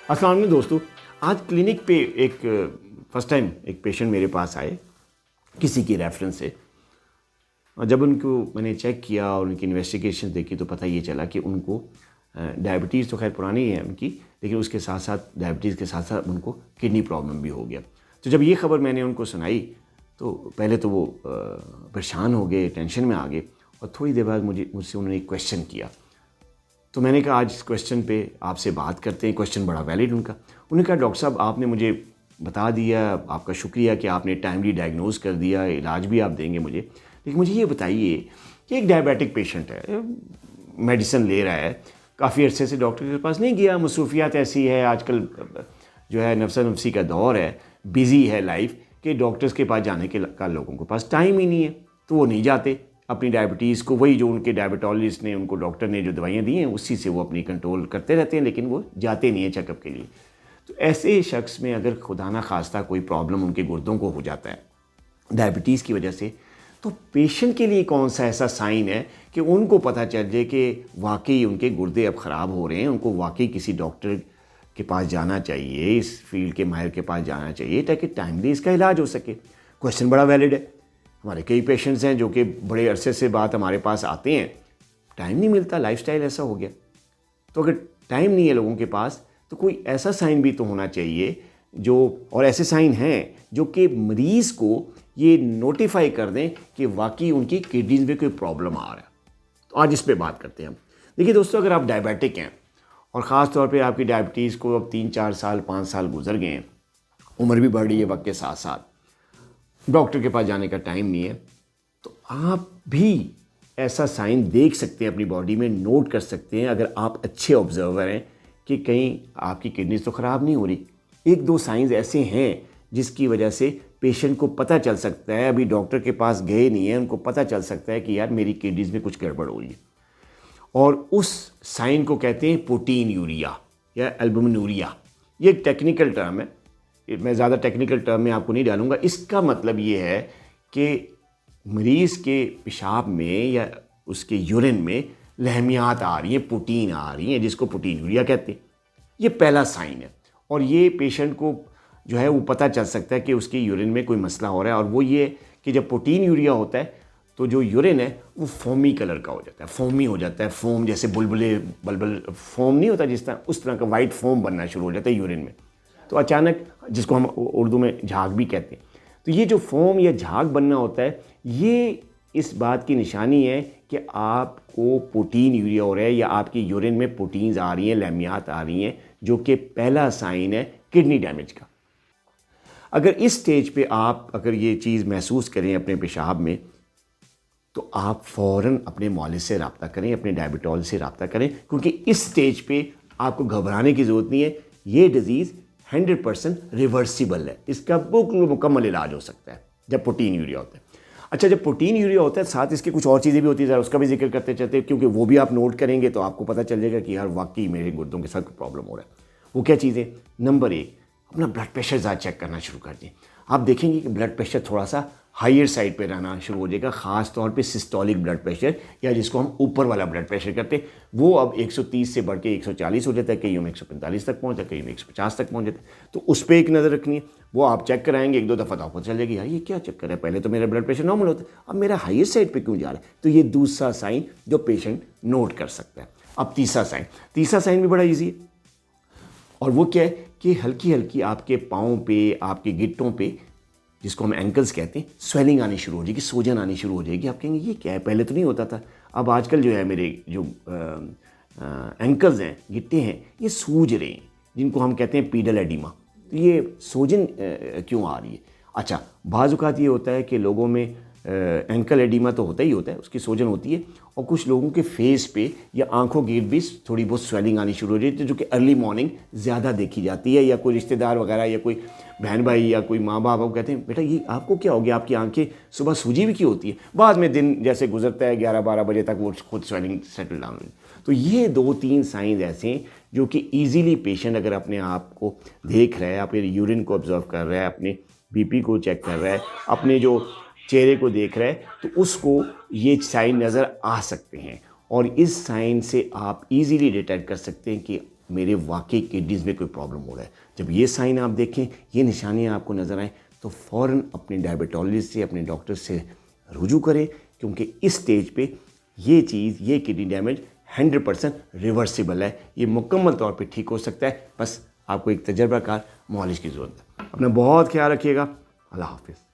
अस्सलाम वालेकुम दोस्तों। आज क्लिनिक पे एक फर्स्ट टाइम एक पेशेंट मेरे पास आए किसी की रेफरेंस से। और जब उनको मैंने चेक किया और उनकी इन्वेस्टिगेशन देखी तो पता ये चला कि उनको डायबिटीज़ तो खैर पुरानी है उनकी, लेकिन उसके साथ साथ डायबिटीज़ के साथ साथ उनको किडनी प्रॉब्लम भी हो गया। तो जब ये खबर मैंने उनको सुनाई तो पहले तो वो परेशान हो गए, टेंशन में आ गए, और थोड़ी देर बाद मुझसे उन्होंने एक क्वेश्चन किया। तो मैंने कहा आज इस क्वेश्चन पे आपसे बात करते हैं। क्वेश्चन बड़ा वैलिड उनका। उन्होंने कहा डॉक्टर साहब आपने मुझे बता दिया, आपका शुक्रिया कि आपने टाइमली डायग्नोज कर दिया, इलाज भी आप देंगे मुझे, लेकिन मुझे ये बताइए कि एक डायबिटिक पेशेंट है, मेडिसिन ले रहा है, काफ़ी अरसे से डॉक्टर के पास नहीं गया, मसरूफियात ऐसी है आजकल, जो है नफसा नफसी का दौर है, बिज़ी है लाइफ, कि डॉक्टर्स के पास जाने का लोगों के पास टाइम ही नहीं है, तो वो नहीं जाते अपनी डायबिटीज़ को। वही जो उनके डायबिटोलॉजिस्ट ने, उनको डॉक्टर ने जो दवाइयाँ दी हैं उसी से वो अपनी कंट्रोल करते रहते हैं, लेकिन वो जाते नहीं हैं चेकअप के लिए। तो ऐसे शख्स में अगर खुदा ना खास्ता कोई प्रॉब्लम उनके गुर्दों को हो जाता है डायबिटीज़ की वजह से, तो पेशेंट के लिए कौन सा ऐसा साइन है कि उनको पता चल जाए कि वाकई उनके गुर्दे अब ख़राब हो रहे हैं, उनको वाकई किसी डॉक्टर के पास जाना चाहिए, इस फील्ड के माहिर के पास जाना चाहिए, ताकि टाइमली इसका इलाज हो सके। क्वेश्चन बड़ा वैलिड है। हमारे कई पेशेंट्स हैं जो कि बड़े अरसे से बाद हमारे पास आते हैं, टाइम नहीं मिलता, लाइफस्टाइल ऐसा हो गया। तो अगर टाइम नहीं है लोगों के पास तो कोई ऐसा साइन भी तो होना चाहिए जो, और ऐसे साइन हैं जो कि मरीज़ को ये नोटिफाई कर दें कि वाकई उनकी किडनीज में कोई प्रॉब्लम आ रहा है। तो आज इस पे बात करते हैं हम। देखिए दोस्तों, अगर आप डायबिटिक हैं और ख़ास तौर पे आपकी डायबिटीज़ को अब 3-4 साल 5 साल गुजर गए हैं, उम्र भी बढ़ रही है वक्त के साथ साथ, डॉक्टर के पास जाने का टाइम नहीं है, तो आप भी ऐसा साइन देख सकते हैं, अपनी बॉडी में नोट कर सकते हैं, अगर आप अच्छे ऑब्जर्वर हैं, कि कहीं आपकी किडनीज तो ख़राब नहीं हो रही। 1-2 साइंस ऐसे हैं जिसकी वजह से पेशेंट को पता चल सकता है, अभी डॉक्टर के पास गए नहीं हैं, उनको पता चल सकता है कि यार मेरी किडनीज में कुछ गड़बड़ हो रही है। और उस साइन को कहते हैं प्रोटीन यूरिया या एल्बुमिनूरिया। ये एक टेक्निकल टर्म है, मैं ज़्यादा टेक्निकल टर्म में आपको नहीं डालूंगा। इसका मतलब ये है कि मरीज़ के पेशाब में या उसके यूरिन में लहमियात आ रही हैं, प्रोटीन आ रही हैं, जिसको प्रोटीन यूरिया कहते हैं। ये पहला साइन है, और ये पेशेंट को जो है वो पता चल सकता है कि उसके यूरिन में कोई मसला हो रहा है। और वो ये कि जब प्रोटीन यूरिया होता है तो जो यूरिन है वो फोमी कलर का हो जाता है, फोमी हो जाता है, फोम जैसे बलबल फोम नहीं होता जिस तरह, उस तरह का वाइट फोम बनना शुरू हो जाता है यूरिन में। तो अचानक, जिसको हम उर्दू में झाग भी कहते हैं, तो ये जो फोम या झाग बनना होता है, ये इस बात की निशानी है कि आपको प्रोटीन यूरिया हो रहा है या आपकी यूरिन में प्रोटीन्स आ रही हैं, लहमियात आ रही हैं, जो कि पहला साइन है किडनी डैमेज का। अगर इस स्टेज पे आप अगर ये चीज़ महसूस करें अपने पेशाब में, तो आप फ़ौरन अपने मौलिद से रब्ता करें, अपने डायबिटोल से रब्ता करें, क्योंकि इस स्टेज पे आपको घबराने की ज़रूरत नहीं है। ये डिज़ीज़ 100% रिवर्सिबल है, इसका बिल्कुल मुकम्मल इलाज हो सकता है जब प्रोटीन यूरिया होता है। अच्छा, जब प्रोटीन यूरिया होता है साथ इसके कुछ और चीज़ें भी होती है, उसका भी जिक्र करते चलते, क्योंकि वो भी आप नोट करेंगे तो आपको पता चल जाएगा कि यार वाकई मेरे गुर्दों के साथ कोई प्रॉब्लम हो रहा है। वो क्या चीज़ें? नंबर 1, अपना ब्लड प्रेशर ज़्यादा चेक करना शुरू कर दें। आप देखेंगे कि ब्लड प्रेशर थोड़ा सा हायर साइड पे रहना शुरू हो जाएगा, ख़ास तौर पे सिस्टोलिक ब्लड प्रेशर, या जिसको हम ऊपर वाला ब्लड प्रेशर कहते हैं, वो अब 130 से बढ़ के 140 हो जाता है, कहीं में 145 तक पहुँचता है, कहीं में 150 तक पहुँच जाता है। तो उस पर एक नज़र रखनी है। वो आप चेक कराएंगे 1-2 दफ़ा तो आपको चल जाएगी यार ये क्या चक्कर है, पहले तो मेरा ब्लड प्रेशर नॉर्मल होता है, अब मेरा हायर साइड पर क्यों जा रहा है। तो ये दूसरा साइन जो पेशेंट नोट कर सकता है। अब तीसरा साइन भी बड़ा ईजी है, और वो क्या है कि हल्की हल्की आपके पाँव पे, आपके गिट्टों पे, जिसको हम एंकल्स कहते हैं, स्वेलिंग आनी शुरू हो जाएगी, सूजन आनी शुरू हो जाएगी। आप कहेंगे ये क्या है, पहले तो नहीं होता था। अब आजकल जो है मेरे जो एंकल्स हैं, गिट्टे हैं, ये सूज रहे हैं, जिनको हम कहते हैं पीडल एडिमा। तो ये सूजन क्यों आ रही है? अच्छा, बाज़ औक़ात ये होता है कि लोगों में एंकल एडिमा तो होता ही होता है, उसकी सूजन होती है, और कुछ लोगों के फेस पे या आंखों के इर्द भी थोड़ी बहुत स्वेलिंग आनी शुरू हो जाती है, जो कि अर्ली मॉर्निंग ज़्यादा देखी जाती है। या कोई रिश्तेदार वगैरह या कोई बहन भाई या कोई माँ बाप को कहते हैं बेटा ये आपको क्या हो गया, आपकी आंखें सुबह सूजी भी की होती है, बाद में दिन जैसे गुजरता है 11-12 बजे तक वो खुद स्वेलिंग सेटल डाउन होती है। तो ये 2-3 साइंस ऐसे हैं जो कि ईजीली पेशेंट अगर अपने आप को देख रहा है, अपने यूरिन को ऑब्जर्व कर रहा है, अपने बीपी को चेक कर रहा है, अपने जो चेहरे को देख रहा है, तो उसको ये साइन नज़र आ सकते हैं। और इस साइन से आप इजीली डिटेक्ट कर सकते हैं कि मेरे वाकई किडनीज में कोई प्रॉब्लम हो रहा है। जब ये साइन आप देखें, ये निशानियाँ आपको नज़र आएँ, तो फ़ौरन अपने डायबिटोलॉजिस्ट से, अपने डॉक्टर से रुजू करें, क्योंकि इस स्टेज पे ये चीज़, ये किडनी डैमेज 100% रिवर्सिबल है। ये मुकम्मल तौर पे ठीक हो सकता है। बस आपको एक तजर्बाकार मुआलिज की ज़रूरत है। अपना बहुत ख्याल रखिएगा। अल्लाह हाफिज़।